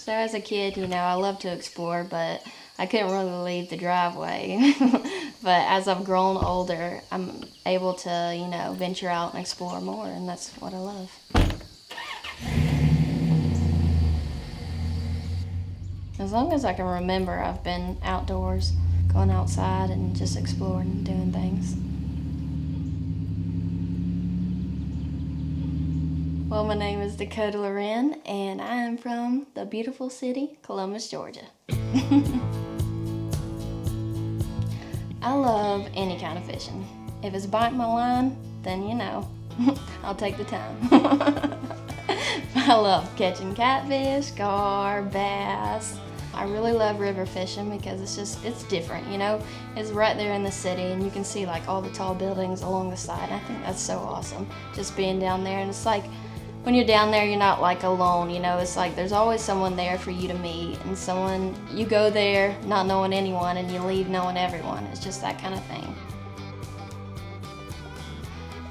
So as a kid, you know, I loved to explore, but I couldn't really leave the driveway. But as I've grown older, I'm able to, you know, venture out and explore more, and that's what I love. As long as I can remember, I've been outdoors, going outside and just exploring and doing things. Well, my name is Dakota Loren, and I am from the beautiful city, Columbus, Georgia. I love any kind of fishing. If it's biting my line, then you know, I'll take the time. I love catching catfish, gar, bass. I really love river fishing because it's different, you know? It's right there in the city and you can see like all the tall buildings along the side. I think that's so awesome, just being down there. And it's like, when you're down there, you're not like alone, you know? It's like there's always someone there for you to meet, and you go there not knowing anyone and you leave knowing everyone. It's just that kind of thing.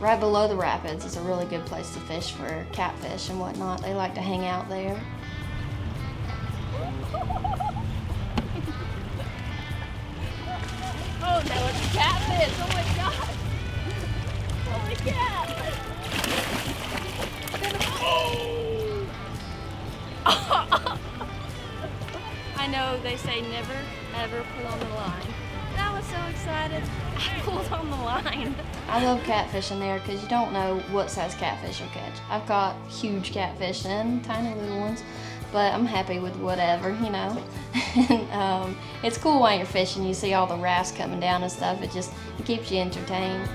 Right below the rapids is a really good place to fish for catfish and whatnot. They like to hang out there. Oh, no, it's a catfish! Oh my god! Holy cat! I know they say never ever pull on the line. And I was so excited, I pulled on the line. I love catfishing there because you don't know what size catfish you'll catch. I've caught huge catfish and tiny little ones, but I'm happy with whatever, you know. And it's cool while you're fishing, you see all the rafts coming down and stuff. It keeps you entertained.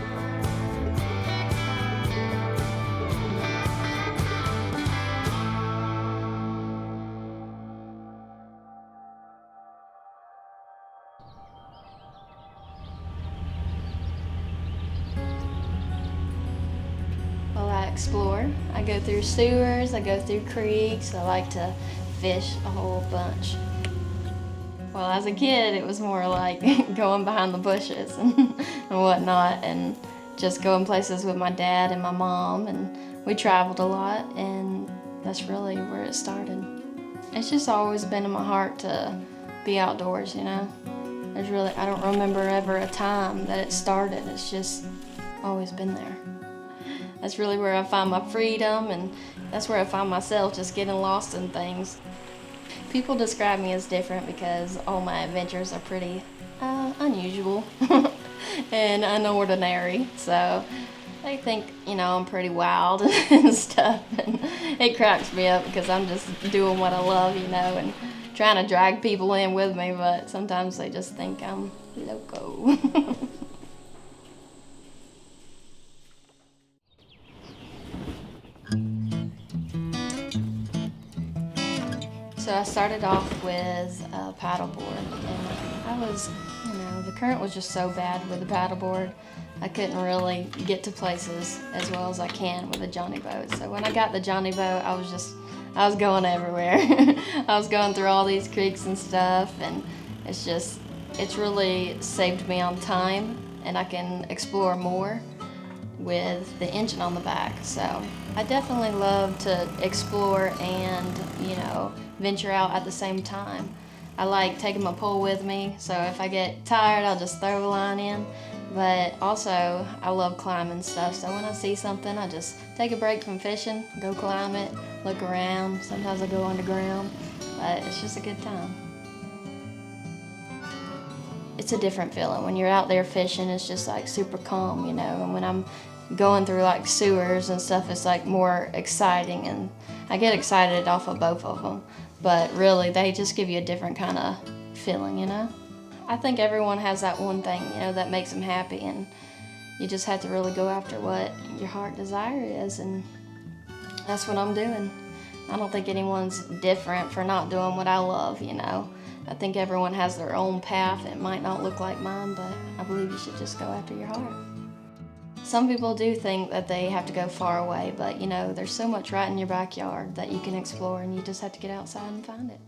Well, I explore. I go through sewers, I go through creeks. I like to fish a whole bunch. Well, as a kid, it was more like going behind the bushes and whatnot, and just going places with my dad and my mom, and we traveled a lot, and that's really where it started. It's just always been in my heart to be outdoors, you know. I don't remember ever a time that it started. It's just always been there. That's really where I find my freedom, and that's where I find myself just getting lost in things. People describe me as different because all my adventures are pretty unusual and unordinary. So they think, you know, I'm pretty wild and stuff. And it cracks me up because I'm just doing what I love, you know, and trying to drag people in with me, but sometimes they just think I'm loco. So I started off with a paddleboard, and I was, you know, the current was just so bad with the paddleboard. I couldn't really get to places as well as I can with a Jonny Boat. So when I got the Jonny Boat, I was going everywhere. I was going through all these creeks and stuff, and it's really saved me on time, and I can explore more with the engine on the back. So I definitely love to explore and, you know, venture out at the same time. I like taking my pole with me, so if I get tired, I'll just throw a line in. But also, I love climbing stuff, so when I see something, I just take a break from fishing, go climb it, look around. Sometimes I go underground, but it's just a good time. It's a different feeling. When you're out there fishing, it's just like super calm, you know, and when I'm going through like sewers and stuff, it's like more exciting, and I get excited off of both of them, but really they just give you a different kind of feeling, you know. I think everyone has that one thing, you know, that makes them happy, and you just have to really go after what your heart desire is, and that's what I'm doing. I don't think anyone's different for not doing what I love, you know. I think everyone has their own path. It might not look like mine, but I believe you should just go after your heart. Some people do think that they have to go far away, but you know, there's so much right in your backyard that you can explore, and you just have to get outside and find it.